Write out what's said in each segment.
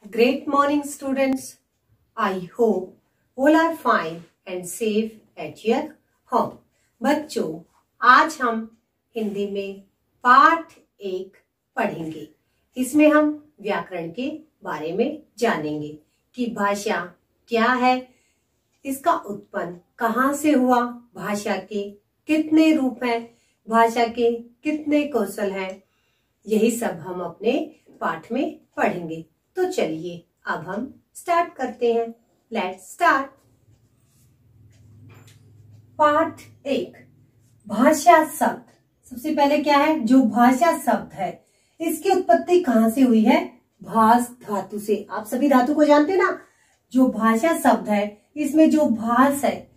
Great morning, students. I hope all are fine and safe at your home. बच्चों, आज हम हिंदी में पाठ 1 पढ़ेंगे। इसमें हम व्याकरण के बारे में जानेंगे कि भाषा क्या है, इसका उत्पन्न कहाँ से हुआ, भाषा के कितने रूप हैं, भाषा के कितने कौशल हैं, यही सब हम अपने पाठ में पढ़ेंगे। तो चलिए अब हम स्टार्ट करते हैं। Let's start. पाठ 1, भाषा शब्द। सबसे पहले क्या है, जो भाषा शब्द है इसकी उत्पत्ति कहाँ से हुई है? भाष धातु से। आप सभी धातु को जानते हैं ना। जो भाषा शब्द है इसमें जो भाष है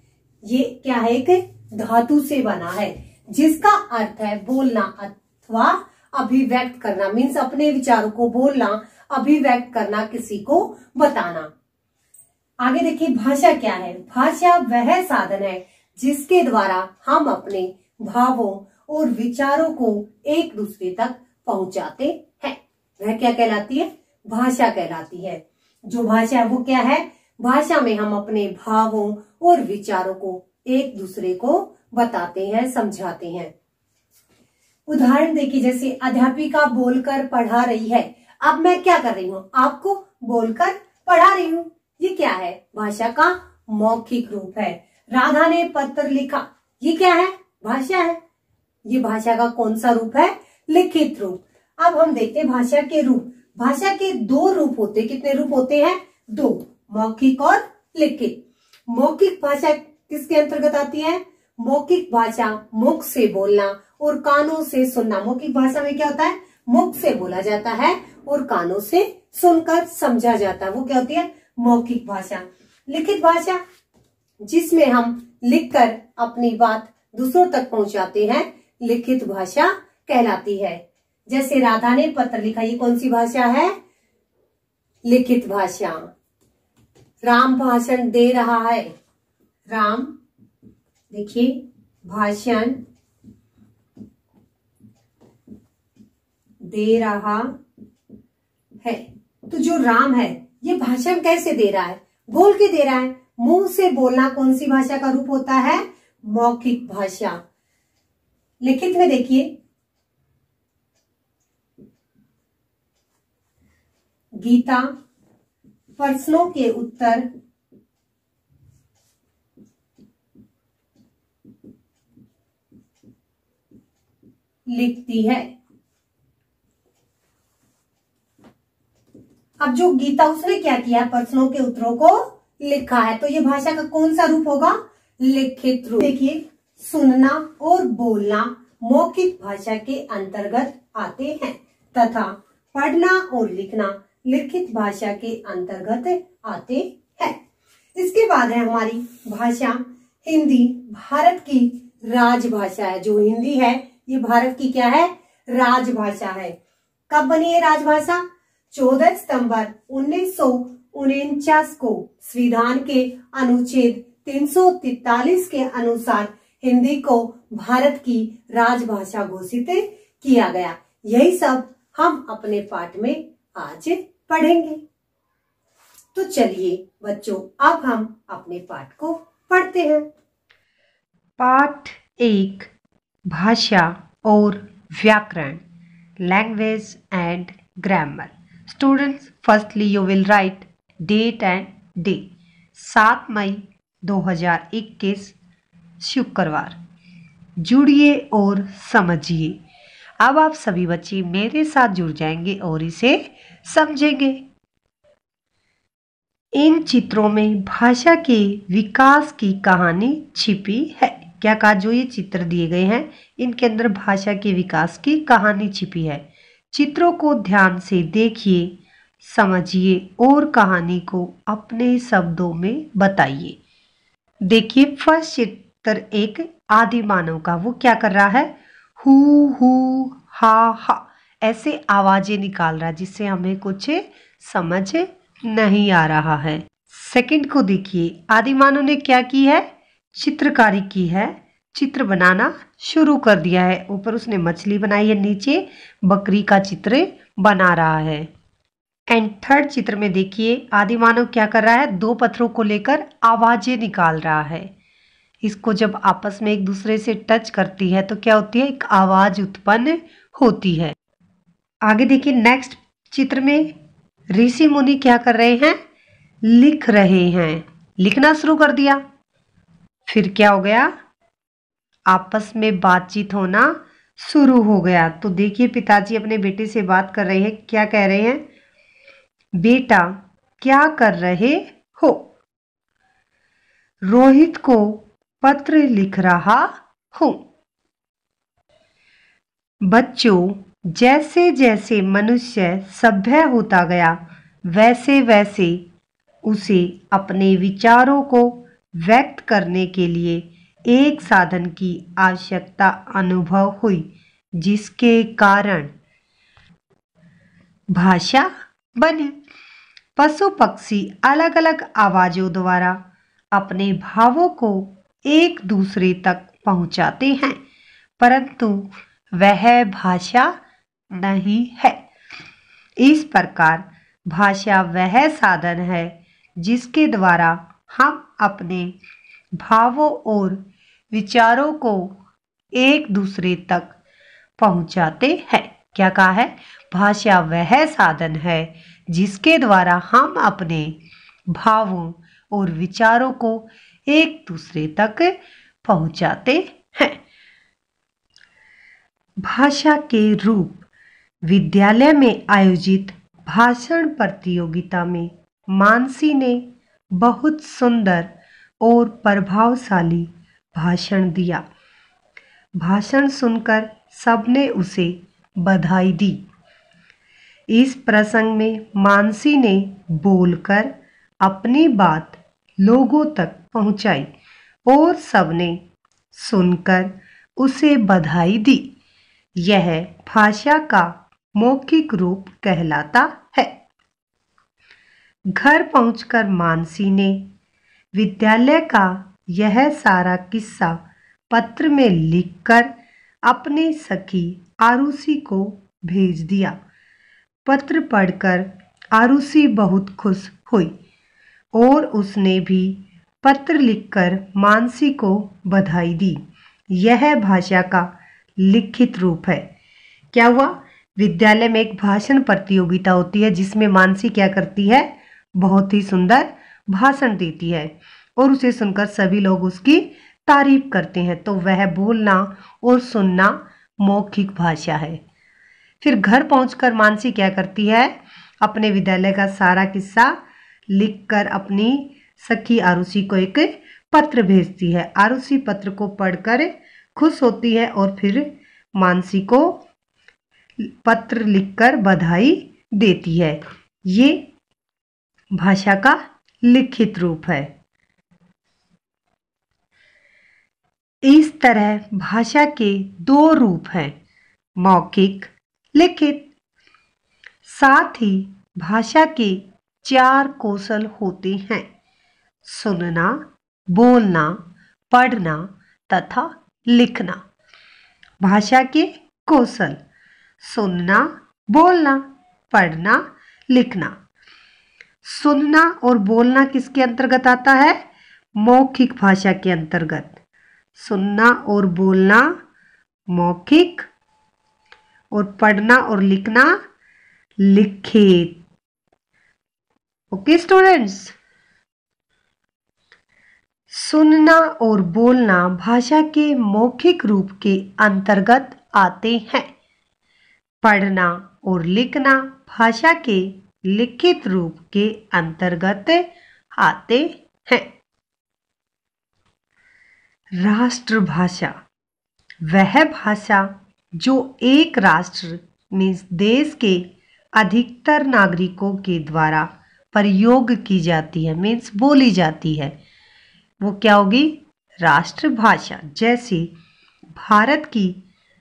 ये क्या है, एक धातु से बना है जिसका अर्थ है बोलना अथवा अभिव्यक्त करना। मीन्स अपने विचारों को बोलना, अभिव्यक्त करना, किसी को बताना। आगे देखिए भाषा क्या है। भाषा वह साधन है जिसके द्वारा हम अपने भावों और विचारों को एक दूसरे तक पहुंचाते हैं। वह क्या कहलाती है? भाषा कहलाती है। जो भाषा है वो क्या है? भाषा में हम अपने भावों और विचारों को एक दूसरे को बताते हैं, समझाते हैं। उदाहरण देखिए, जैसे अध्यापिका बोलकर पढ़ा रही है। अब मैं क्या कर रही हूँ? आपको बोलकर पढ़ा रही हूँ। ये क्या है? भाषा का मौखिक रूप है। राधा ने पत्र लिखा, ये क्या है? भाषा है। ये भाषा का कौन सा रूप है? लिखित रूप। अब हम देखते हैं भाषा के रूप। भाषा के 2 रूप होते हैं। कितने रूप होते हैं? 2, मौखिक और लिखित। मौखिक भाषा किसके अंतर्गत आती है? मौखिक भाषा मुख से बोलना और कानों से सुनना। मौखिक भाषा में क्या होता है? मुख से बोला जाता है और कानों से सुनकर समझा जाता है। वो क्या होती है? मौखिक भाषा। लिखित भाषा जिसमें हम लिखकर अपनी बात दूसरों तक पहुंचाते हैं, लिखित भाषा कहलाती है। जैसे राधा ने पत्र लिखा, ये कौन सी भाषा है? लिखित भाषा। राम भाषण दे रहा है। राम देखिए भाषण दे रहा है। तो जो राम है ये भाषण कैसे दे रहा है? बोल के दे रहा है। मुंह से बोलना कौन सी भाषा का रूप होता है? मौखिक भाषा। लिखित में देखिए, गीता प्रश्नों के उत्तर लिखती है। अब जो गीता उसने क्या किया? प्रश्नों के उत्तरों को लिखा है। तो ये भाषा का कौन सा रूप होगा? लिखित रूप। देखिए, सुनना और बोलना मौखिक भाषा के अंतर्गत आते हैं तथा पढ़ना और लिखना लिखित भाषा के अंतर्गत आते हैं। इसके बाद है हमारी भाषा हिंदी। भारत की राजभाषा है। जो हिंदी है ये भारत की क्या है? राजभाषा है। कब बनी है राजभाषा? 14 सितंबर 1949 को संविधान के अनुच्छेद 343 के अनुसार हिंदी को भारत की राजभाषा घोषित किया गया। यही सब हम अपने पाठ में आज पढ़ेंगे। तो चलिए बच्चों, अब हम अपने पाठ को पढ़ते हैं। पाठ 1, भाषा और व्याकरण, language and grammar. Students, firstly you will write date and day. 7 मई 2021 शुक्रवार। जुड़िए और समझिए। अब आप सभी बच्चे मेरे साथ जुड़ जाएंगे और इसे समझेंगे। इन चित्रों में भाषा के विकास की कहानी छिपी है। क्या कहा? जो ये चित्र दिए गए हैं इनके अंदर भाषा के विकास की कहानी छिपी है। चित्रों को ध्यान से देखिए, समझिए और कहानी को अपने शब्दों में बताइए। देखिए, फर्स्ट चित्र एक आदि मानव का। वो क्या कर रहा है? हु हा ऐसे आवाजें निकाल रहा है जिससे हमें कुछ समझ नहीं आ रहा है। सेकंड को देखिए, आदि मानव ने क्या की है? चित्रकारी की है। चित्र बनाना शुरू कर दिया है। ऊपर उसने मछली बनाई है, नीचे बकरी का चित्र बना रहा है। एंड थर्ड चित्र में देखिए आदिमानव क्या कर रहा है, दो पत्थरों को लेकर आवाजें निकाल रहा है। इसको जब आपस में एक दूसरे से टच करती है तो क्या होती है, एक आवाज उत्पन्न होती है। आगे देखिए नेक्स्ट चित्र में ऋषि मुनि क्या कर रहे हैं, लिख रहे हैं, लिखना शुरू कर दिया। फिर क्या हो गया, आपस में बातचीत होना शुरू हो गया। तो देखिए पिताजी अपने बेटे से बात कर रहे हैं, क्या कह रहे हैं, बेटा क्या कर रहे हो? रोहित को पत्र लिख रहा हूं। बच्चों, जैसे जैसे मनुष्य सभ्य होता गया वैसे वैसे उसे अपने विचारों को व्यक्त करने के लिए एक साधन की आवश्यकता अनुभव हुई, जिसके कारण भाषा बनी। पशु पक्षी अलग अलग आवाजों द्वारा अपने भावों को एक दूसरे तक पहुंचाते हैं, परंतु वह भाषा नहीं है। इस प्रकार भाषा वह साधन है जिसके द्वारा हम अपने भावों और विचारों को एक दूसरे तक पहुंचाते हैं। क्या कहा है, भाषा वह साधन है जिसके द्वारा हम अपने भावों और विचारों को एक दूसरे तक पहुंचाते हैं। भाषा के रूप। विद्यालय में आयोजित भाषण प्रतियोगिता में मानसी ने बहुत सुंदर और प्रभावशाली भाषण दिया। भाषण सुनकर सबने उसे बधाई दी। इस प्रसंग में मानसी ने बोलकर अपनी बात लोगों तक पहुंचाई और सबने सुनकर उसे बधाई दी। यह भाषा का मौखिक रूप कहलाता है। घर पहुंचकर मानसी ने विद्यालय का यह सारा किस्सा पत्र में लिखकर अपनी सखी आरुषि को भेज दिया। पत्र पढ़कर आरुषि बहुत खुश हुई और उसने भी पत्र लिखकर मानसी को बधाई दी। यह भाषा का लिखित रूप है। क्या हुआ, विद्यालय में एक भाषण प्रतियोगिता होती है जिसमें मानसी क्या करती है, बहुत ही सुंदर भाषण देती है और उसे सुनकर सभी लोग उसकी तारीफ करते हैं। तो वह बोलना और सुनना मौखिक भाषा है। फिर घर पहुंचकर मानसी क्या करती है, अपने विद्यालय का सारा किस्सा लिखकर अपनी सखी आरुषि को एक पत्र भेजती है। आरुषि पत्र को पढ़कर खुश होती है और फिर मानसी को पत्र लिखकर बधाई देती है। ये भाषा का लिखित रूप है। इस तरह भाषा के दो रूप हैं, मौखिक, लिखित। साथ ही भाषा के 4 कौशल होते हैं, सुनना, बोलना, पढ़ना तथा लिखना। भाषा के कौशल, सुनना, बोलना, पढ़ना, लिखना। सुनना और बोलना किसके अंतर्गत आता है, मौखिक भाषा के अंतर्गत। सुनना और बोलना मौखिक और पढ़ना और लिखना लिखित। ओके स्टूडेंट्स, सुनना और बोलना भाषा के मौखिक रूप के अंतर्गत आते हैं। पढ़ना और लिखना भाषा के लिखित रूप के अंतर्गत आते हैं। राष्ट्रभाषा वह भाषा जो एक राष्ट्र में देश के अधिकतर नागरिकों के द्वारा प्रयोग की जाती है, मीन्स बोली जाती है, वो क्या होगी, राष्ट्रभाषा। जैसे भारत की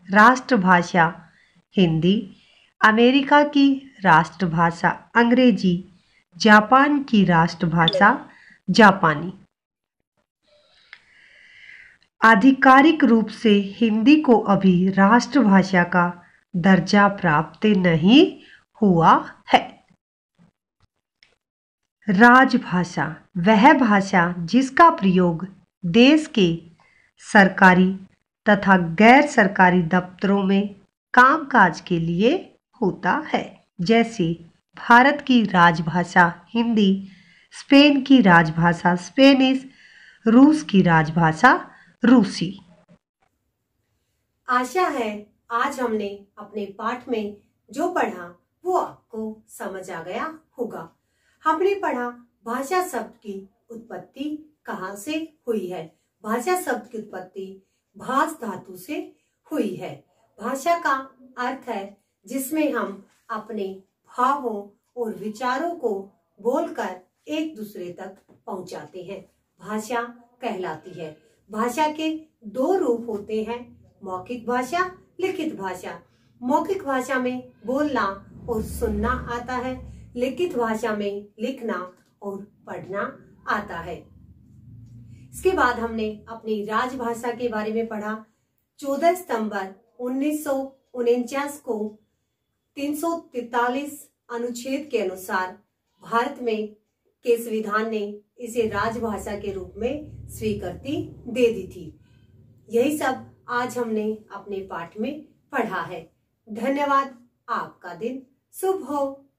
राष्ट्रभाषा हिंदी, अमेरिका की राष्ट्रभाषा अंग्रेजी, जापान की राष्ट्रभाषा जापानी। आधिकारिक रूप से हिंदी को अभी राष्ट्रभाषा का दर्जा प्राप्त नहीं हुआ है। राजभाषा वह भाषा जिसका प्रयोग देश के सरकारी तथा गैर सरकारी दफ्तरों में कामकाज के लिए होता है। जैसे भारत की राजभाषा हिंदी, स्पेन की राजभाषा स्पेनिश, रूस की राजभाषा रूसी। आशा है आज हमने अपने पाठ में जो पढ़ा वो आपको समझ आ गया होगा। हमने पढ़ा भाषा शब्द की उत्पत्ति कहाँ से हुई है। भाषा शब्द की उत्पत्ति भाष धातु से हुई है। भाषा का अर्थ है जिसमें हम अपने भावों और विचारों को बोलकर एक दूसरे तक पहुंचाते हैं, भाषा कहलाती है। भाषा के दो रूप होते हैं, मौखिक भाषा, लिखित भाषा। मौखिक भाषा में बोलना और सुनना आता है, लिखित भाषा में लिखना और पढ़ना आता है। इसके बाद हमने अपनी राजभाषा के बारे में पढ़ा। 14 सितंबर 1949 को 343 अनुच्छेद के अनुसार भारत में के संविधान ने इसे राजभाषा के रूप में स्वीकृति दे दी थी। यही सब आज हमने अपने पाठ में पढ़ा है। धन्यवाद। आपका दिन शुभ हो।